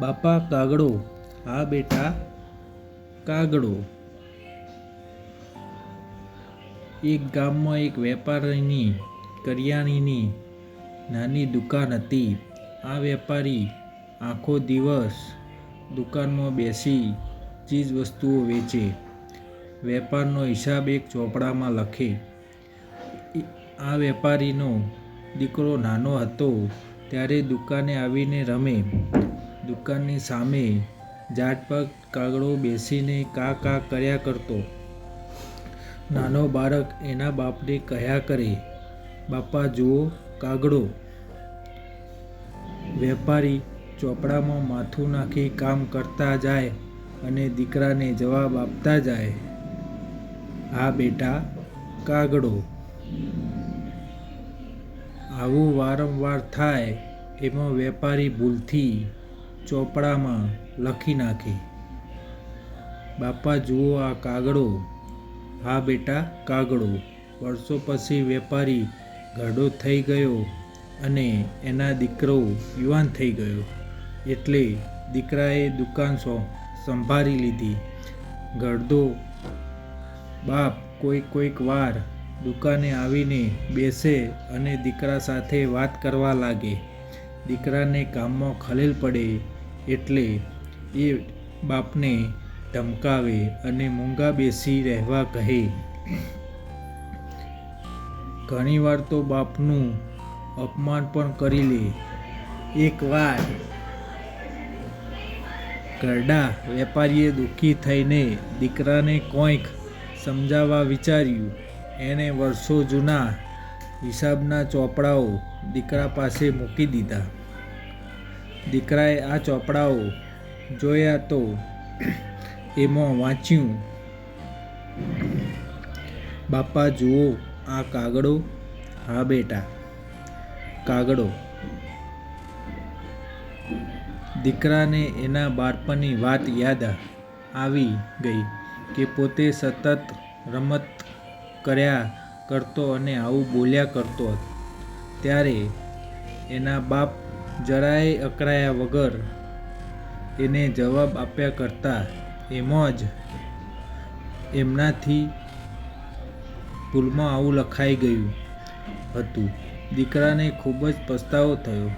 બાપા કાગડો, હા બેટા કાગડો. એક ગામમાં એક વેપારીની કરિયાણાની નાની દુકાન હતી. આ વેપારી આખો દિવસ દુકાનમાં બેસી ચીજ વસ્તુઓ વેચે, વેપારનો હિસાબ એક ચોપડામાં લખે. આ વેપારીનો દીકરો નાનો હતો ત્યારે દુકાને આવીને રમે. દુકાનની સામે ઝાડ પર કાગડો બેસીને કા કા કર્યા કરતો. નાનો બાળક એના બાપને કહ્યા કરે, બાપા જુઓ કાગડો. વેપારી ચોપડામાં માથું નાખી કામ કરતા જાય અને દીકરાને જવાબ આપતા જાય, હા બેટા કાગડો. આવું વારંવાર થાય એમાં વેપારી ભૂલથી ચોપડામાં લખી નાખે, બાપા જુઓ આ કાગડો, હા બેટા કાગડો. વર્ષો પછી વેપારી ઘરડો થઈ ગયો અને એના દીકરો યુવાન થઈ ગયો, એટલે દીકરાએ દુકાન સંભાળી લીધી. ઘરડો બાપ કોઈક વાર દુકાને આવીને બેસે અને દીકરા સાથે વાત કરવા લાગે. દીકરાને કામમાં ખલેલ પડે એટલે એ બાપને ધમકાવે અને મૂંગા બેસી રહેવા કહે. ઘણીવાર તો બાપનું અપમાન પણ કરી લે. એકવાર ઘરડા વેપારીએ દુઃખી થઈને દીકરાને કોઈક સમજાવવા વિચાર્યું. એણે વર્ષો જૂના હિસાબના ચોપડાઓ દીકરા પાસે મૂકી દીધા. દીકરાએ આ ચોપડાઓ જોયા તો એમાં વાંચ્યું, બાપા જુઓ આ કાગડો, હા બેટા કાગડો. દીકરાને એના બાળપણની વાત યાદ આવી ગઈ કે પોતે સતત રમત કર્યા કરતો અને આવું બોલ્યા કરતો. ત્યારે એના બાપ જરાય અકળાયા વગર એને જવાબ આપ્યા કરતા. એમાં જ એમનાથી ભૂલમાં આવું લખાઈ ગયું હતું. દીકરાને ખૂબ જ પસ્તાવો થયો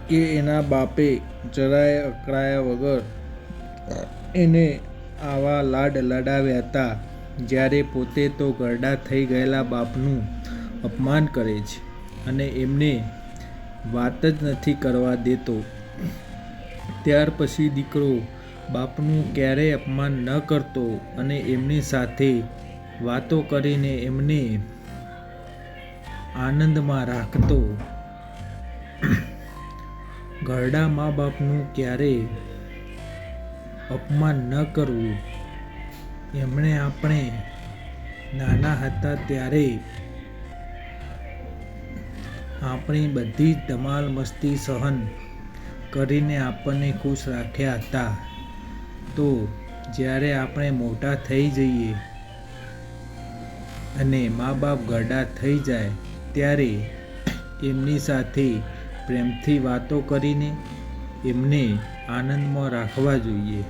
કે એના બાપે જરાય અકળાયા વગર એને આવા લાડ લડાવ્યા હતા, જ્યારે પોતે તો ઘરડા થઈ ગયેલા બાપનું અપમાન કરે છે અને એમને વાત જ નથી કરવા દેતો. ત્યાર પછી દીકરો બાપનું ક્યારેય અપમાન ન કરતો અને એમની સાથે વાતો કરીને એમને આનંદમાં રાખતો. ઘરડા મા બાપનું ક્યારેય અપમાન ન કરવું. એમણે આપણે નાના હતા ત્યારે આપણી બધી જ ધમાલ મસ્તી સહન કરીને આપણને ખુશ રાખ્યા હતા. તો જ્યારે આપણે મોટા થઈ જઈએ અને મા બાપ ઘરડા થઈ જાય ત્યારે એમની સાથે પ્રેમથી વાતો કરીને એમને આનંદમાં રાખવા જોઈએ.